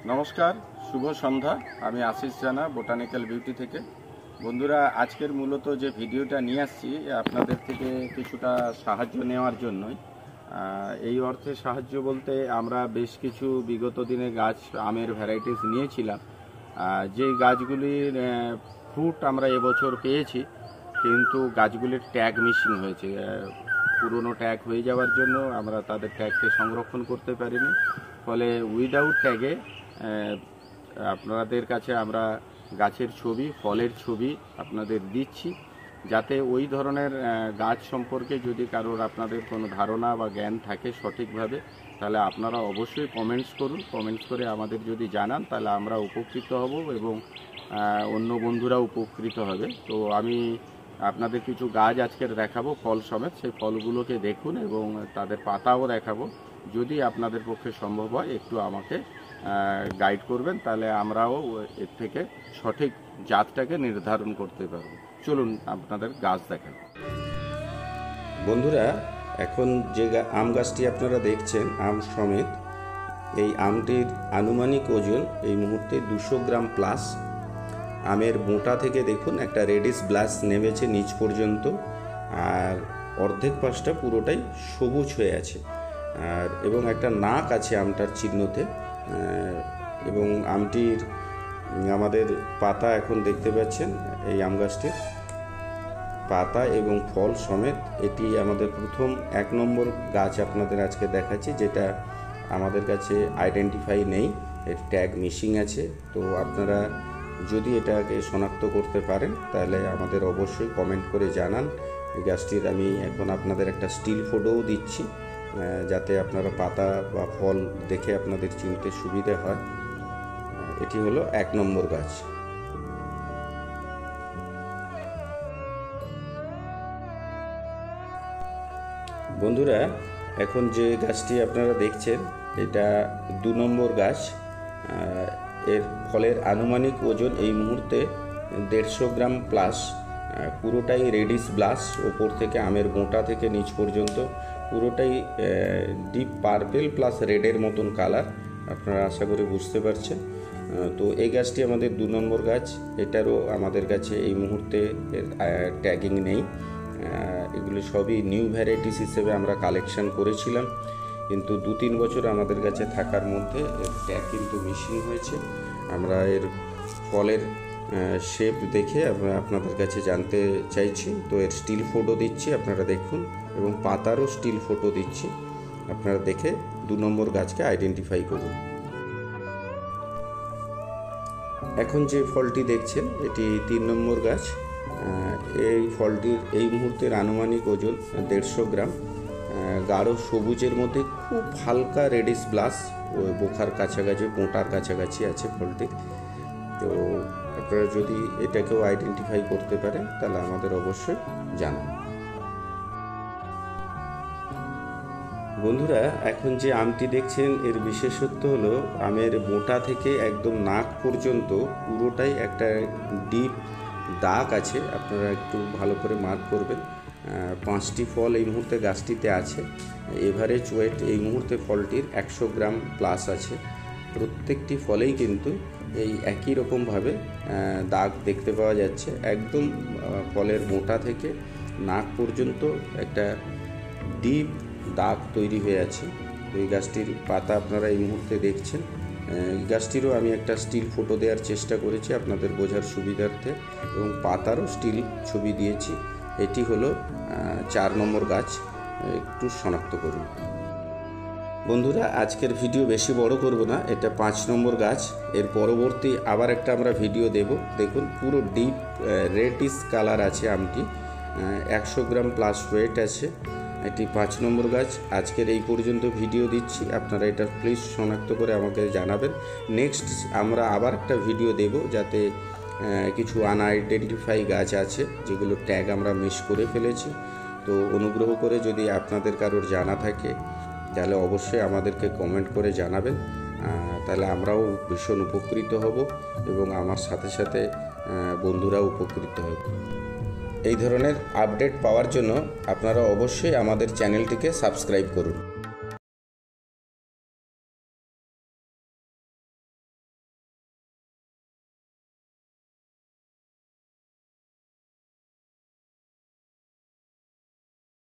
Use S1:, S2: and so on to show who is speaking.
S1: নমস্কার, শুভ সন্ধ্যা। আমি আশিস জানা, বোটানিক্যাল বিউটি থেকে। বন্ধুরা, আজকের মূলত যে ভিডিওটা নিয়ে আসছি আপনাদের থেকে কিছুটা সাহায্য নেওয়ার জন্যই। এই অর্থে সাহায্য বলতে আমরা বেশ কিছু বিগত দিনে গাছ আমের ভ্যারাইটিস নিয়েছিলাম, যে গাছগুলির ফ্রুট আমরা এবছর পেয়েছি, কিন্তু গাছগুলির ট্যাগ মিসিং হয়েছে। পুরনো ট্যাগ হয়ে যাওয়ার জন্য আমরা তাদের ট্যাগকে সংরক্ষণ করতে পারিনি। ফলে উইদাউট ট্যাগে আপনাদের কাছে আমরা গাছের ছবি, ফলের ছবি আপনাদের দিচ্ছি, যাতে ওই ধরনের গাছ সম্পর্কে যদি কারোর আপনাদের কোনো ধারণা বা জ্ঞান থাকে সঠিকভাবে, তাহলে আপনারা অবশ্যই কমেন্টস করুন। কমেন্টস করে আমাদের যদি জানান, তাহলে আমরা উপকৃত হব এবং অন্য বন্ধুরা উপকৃত হবে। তো আমি আপনাদের কিছু গাছ আজকের দেখাবো ফল সমেত। সেই ফলগুলোকে দেখুন এবং তাদের পাতাও দেখাবো। যদি আপনাদের পক্ষে সম্ভব হয় একটু আমাকে গাইড করবেন, তাহলে আমরাও এর থেকে সঠিক জাতটাকে নির্ধারণ করতে পারব। চলুন আপনাদের গাছ দেখান।
S2: বন্ধুরা, এখন যে আম গাছটি আপনারা দেখছেন আম সমেত, এই আমটির আনুমানিক ওজন এই মুহূর্তে 200 গ্রাম প্লাস। আমের বোঁটা থেকে দেখুন একটা রেডিশ ব্লাশ নেমেছে নিচ পর্যন্ত, আর অর্ধেক পাশটা পুরোটাই সবুজ হয়ে আছে, আর এবং একটা নাক আছে আমটার চিহ্নতে। এবং আমটির আমাদের পাতা এখন দেখতে পাচ্ছেন, এই আম গাছটির পাতা এবং ফল সমেত এটি আমাদের প্রথম 1 নম্বর গাছ আপনাদের আজকে দেখাচ্ছি, যেটা আমাদের কাছে আইডেন্টিফাই নেই, এর ট্যাগ মিসিং আছে। তো আপনারা যদি এটাকে শনাক্ত করতে পারেন তাহলে আমাদের অবশ্যই কমেন্ট করে জানান। এই গাছটির আমি এখন আপনাদের একটা স্টিল ফটোও দিচ্ছি, যাতে আপনারা পাতা বা ফল দেখে আপনাদের চিনতে সুবিধে হয়। এটি হলো 1 নম্বর গাছ। বন্ধুরা, এখন যে গাছটি আপনারা দেখছেন এটা 2 নম্বর গাছ। এর ফলের আনুমানিক ওজন এই মুহূর্তে 150 গ্রাম প্লাস। পুরোটাই রেডিশ ব্লাশ, ওপর থেকে আমের বোঁটা থেকে নিচ পর্যন্ত পুরোটাই ডিপ পার্পেল প্লাস রেডের মতন কালার, আপনারা আশা করি বুঝতে পারছেন। তো এই গাছটি আমাদের 2 নম্বর গাছ। এটারও আমাদের কাছে এই মুহূর্তে ট্যাগিং নেই। এগুলি সবই নিউ ভ্যারাইটিস হিসেবে আমরা কালেকশন করেছিলাম, কিন্তু 2-3 বছর আমাদের কাছে থাকার মধ্যে এর ট্যাগ কিন্তু মিসিং হয়েছে। আমরা এর ফলের শেপ দেখে আপনাদের কাছে জানতে চাইছি। তো এর স্টিল ফটো দিচ্ছি, আপনারা দেখুন, এবং পাতারও স্টিল ফটো দিচ্ছি, আপনারা দেখে 2 নম্বর গাছকে আইডেন্টিফাই করুন। এখন যে ফলটি দেখছেন এটি 3 নম্বর গাছ। এই ফলটির এই মুহূর্তের আনুমানিক ওজন 150 গ্রাম। গাঢ় সবুজের মধ্যে খুব হালকা রেডিশ ব্লাশ, বোখার কাছাকাছি, বোঁটার কাছাকাছি আছে ফলটি। তো আপনারা যদি এটাকেও আইডেন্টিফাই করতে পারেন তাহলে আমাদের অবশ্যই জানান। বন্ধুরা, এখন যে আমটি দেখছেন এর বিশেষত্ব হলো আমের বোঁটা থেকে একদম নাক পর্যন্ত পুরোটাই একটা ডিপ দাগ আছে। আপনারা একটু ভালো করে মার্ক করবেন। 5টি ফল এই মুহূর্তে গাছটিতে আছে। এভারেজ ওয়েট এই মুহূর্তে ফলটির 100 গ্রাম প্লাস আছে। প্রত্যেকটি ফলেই কিন্তু এই একই রকমভাবে দাগ দেখতে পাওয়া যাচ্ছে। একদম ফলের বোঁটা থেকে নাক পর্যন্ত একটা ডিপ দাগ তৈরি হয়ে আছে। এই গাছটির পাতা আপনারা এই মুহূর্তে দেখছেন। এই গাছটিরও আমি একটা স্টিল ফটো দেওয়ার চেষ্টা করেছি আপনাদের বোঝার সুবিধার্থে, এবং পাতারও স্টিল ছবি দিয়েছি। এটি হলো 4 নম্বর গাছ, একটু শনাক্ত করুন। বন্ধুরা, আজকের ভিডিও বেশি বড় করব না, এটা 5 নম্বর গাছ। এর পরবর্তী আবার একটা আমরা ভিডিও দেব। দেখুন পুরো ডিপ রেডিশ কালার আছে আমটি, 100 গ্রাম প্লাস ওয়েট আছে। এটি 5 নম্বর গাছ। আজকের এই পর্যন্ত ভিডিও দিচ্ছি, আপনারা এটা প্লিজ শনাক্ত করে আমাকে জানাবেন। নেক্সট আমরা আবার একটা ভিডিও দেব, যাতে কিছু আনআইডেন্টিফাই গাছ আছে যেগুলো ট্যাগ আমরা মিস করে ফেলেছি। তো অনুগ্রহ করে যদি আপনাদের কারোর জানা থাকে তাহলে অবশ্যই আমাদেরকে কমেন্ট করে জানাবেন, তাহলে আমরাও ভীষণ উপকৃত হব এবং আমার সাথে সাথে বন্ধুরাও উপকৃত হবে। এই ধরনের আপডেট পাওয়ার জন্য আপনারা অবশ্যই আমাদের চ্যানেলটিকে সাবস্ক্রাইব করুন।